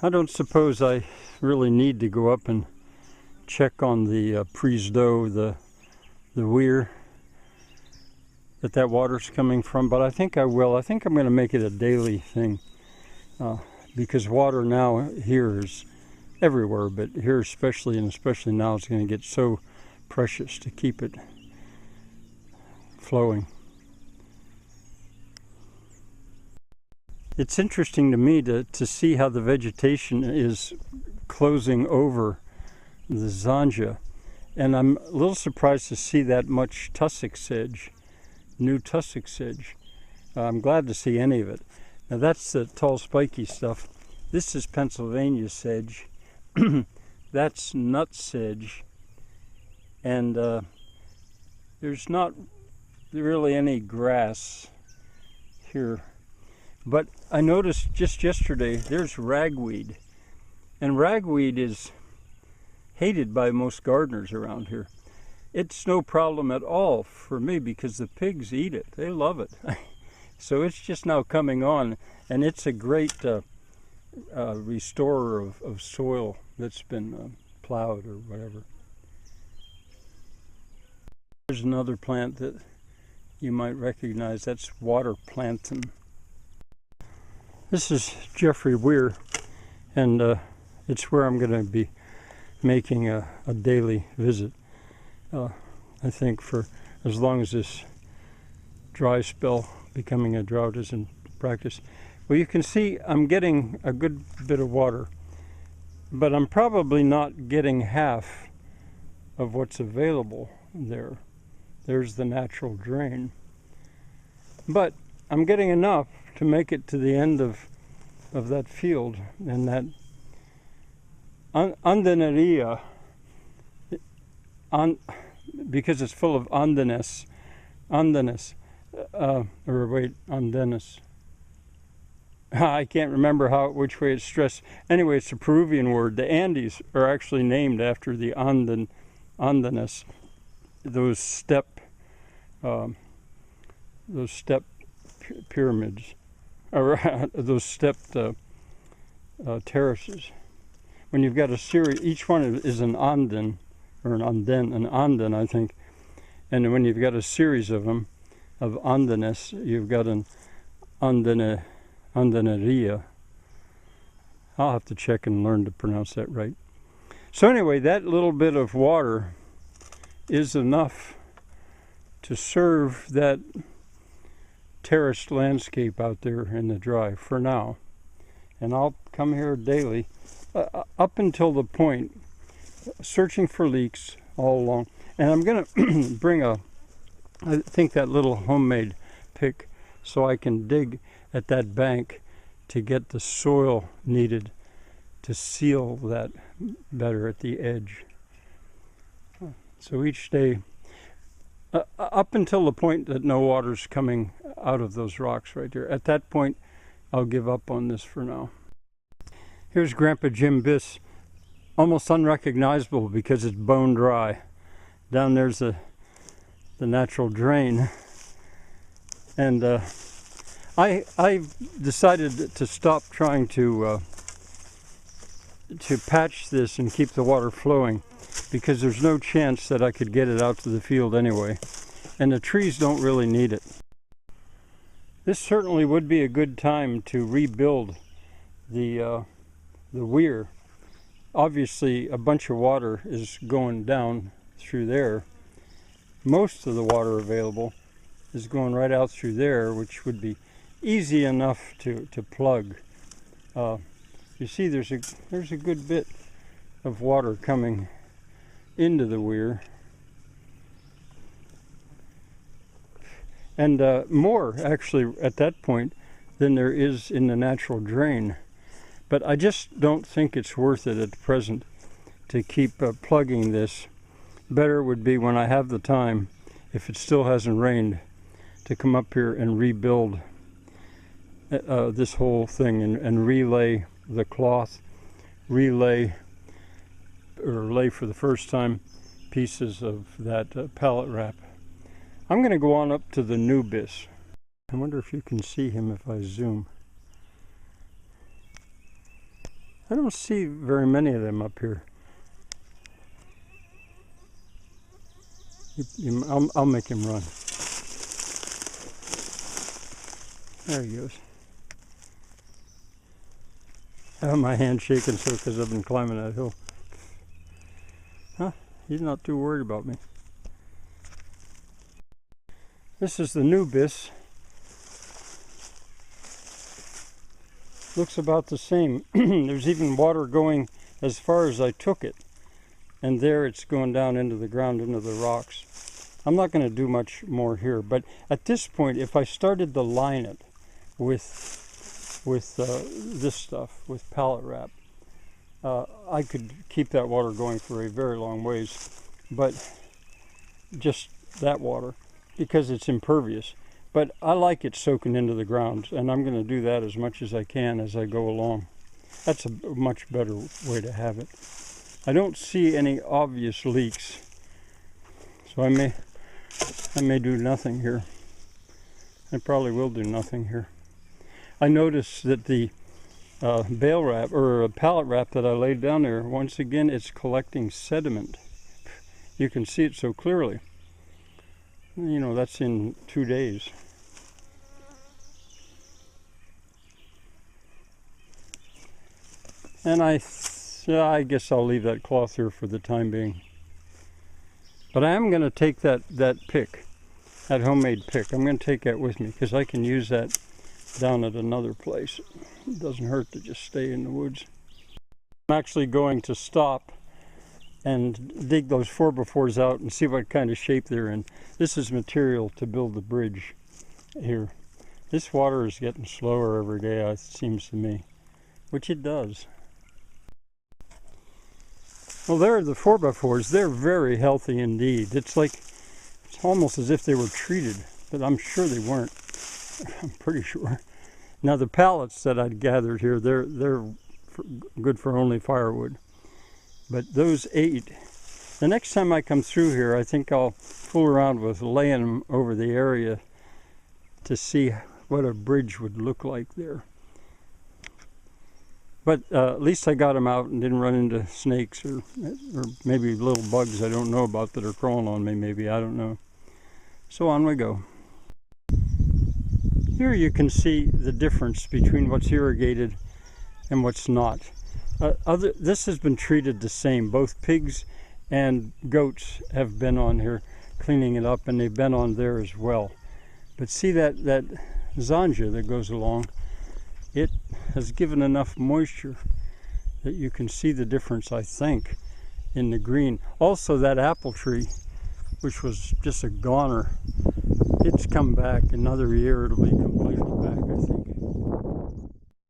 I don't suppose I really need to go up and check on the Prise d'Eau, the weir that water's coming from, but I think I will. I think I'm going to make it a daily thing because water now here is everywhere, but here especially, and especially now, it's going to get so precious to keep it flowing. It's interesting to me to see how the vegetation is closing over the Zanja, and I'm a little surprised to see that much tussock sedge, new tussock sedge. I'm glad to see any of it. Now that's the tall spiky stuff. This is Pennsylvania sedge. That's nut sedge, and there's not really any grass here. But I noticed just yesterday there's ragweed, and ragweed is hated by most gardeners around here. It's no problem at all for me because the pigs eat it. They love it. So it's just now coming on, and it's a great restorer of soil that's been plowed or whatever. There's another plant that you might recognize. That's water plantain. This is Jeffrey Weir, and it's where I'm going to be making a daily visit. I think for as long as this dry spell, becoming a drought, is in practice. Well, you can see I'm getting a good bit of water, but I'm probably not getting half of what's available there. There's the natural drain. But I'm getting enough to make it to the end of that field, and that Andeneria, because it's full of andenes, andenes. I can't remember which way it's stressed. Anyway, it's a Peruvian word. The Andes are actually named after the andenes, those step pyramids, or those stepped terraces. When you've got a series, each one is an anden, or an anden, I think. And when you've got a series of them, of andenes, you've got an andeneria. I'll have to check and learn to pronounce that right. So anyway, that little bit of water is enough to serve that terraced landscape out there in the dry for now. And I'll come here daily up until the point, searching for leaks all along. And I'm going to bring I think that little homemade pick, so I can dig at that bank to get the soil needed to seal that better at the edge. So each day, up until the point that no water's coming out of those rocks right there, at that point I'll give up on this for now. Here's Grandpa Jim Biss, almost unrecognizable because it's bone dry. Down there's the natural drain, and I decided to stop trying to patch this and keep the water flowing, because there's no chance that I could get it out to the field anyway, and the trees don't really need it. This certainly would be a good time to rebuild the weir. Obviously a bunch of water is going down through there. Most of the water available is going right out through there, which would be easy enough to plug. You see there's a good bit of water coming into the weir, and more actually at that point than there is in the natural drain. But I just don't think it's worth it at present to keep plugging this. Better would be, when I have the time, if it still hasn't rained, to come up here and rebuild this whole thing and relay the cloth, lay for the first time pieces of that pallet wrap. I'm going to go on up to the Nubis. I wonder if you can see him if I zoom. I don't see very many of them up here. I'll make him run. There he goes. I have my hand shaking so because I've been climbing that hill. Huh? He's not too worried about me. This is the Nubis. Looks about the same. There's even water going as far as I took it. And there it's going down into the ground, into the rocks. I'm not going to do much more here, but at this point, if I started to line it with this stuff, with pallet wrap, I could keep that water going for a very long ways. But just that water, because it's impervious. But I like it soaking into the ground, and I'm going to do that as much as I can as I go along. That's a much better way to have it. I don't see any obvious leaks, so I may do nothing here. I probably will do nothing here. I noticed that the bale wrap or pallet wrap that I laid down there, once again, it's collecting sediment. You can see it so clearly. You know, that's in 2 days. And I guess I'll leave that cloth here for the time being. But I am going to take that pick, that homemade pick. I'm going to take that with me because I can use that down at another place. It doesn't hurt to just stay in the woods. I'm actually going to stop and dig those 4x4s out and see what kind of shape they're in. This is material to build the bridge here. This water is getting slower every day, it seems to me, which it does. Well, there are the 4x4s. They're very healthy indeed. It's almost as if they were treated, but I'm sure they weren't. I'm pretty sure. Now the pallets that I'd gathered here, they're good for only firewood. But those 8, the next time I come through here, I think I'll fool around with laying them over the area to see what a bridge would look like there. But at least I got them out and didn't run into snakes or maybe little bugs I don't know about that are crawling on me, maybe, I don't know. So on we go. Here you can see the difference between what's irrigated and what's not. This has been treated the same. Both pigs and goats have been on here cleaning it up, and they've been on there as well. But see that Zanja that goes along, it has given enough moisture that you can see the difference, I think, in the green. Also that apple tree, which was just a goner, it's come back. Another year it'll be completely back, I think.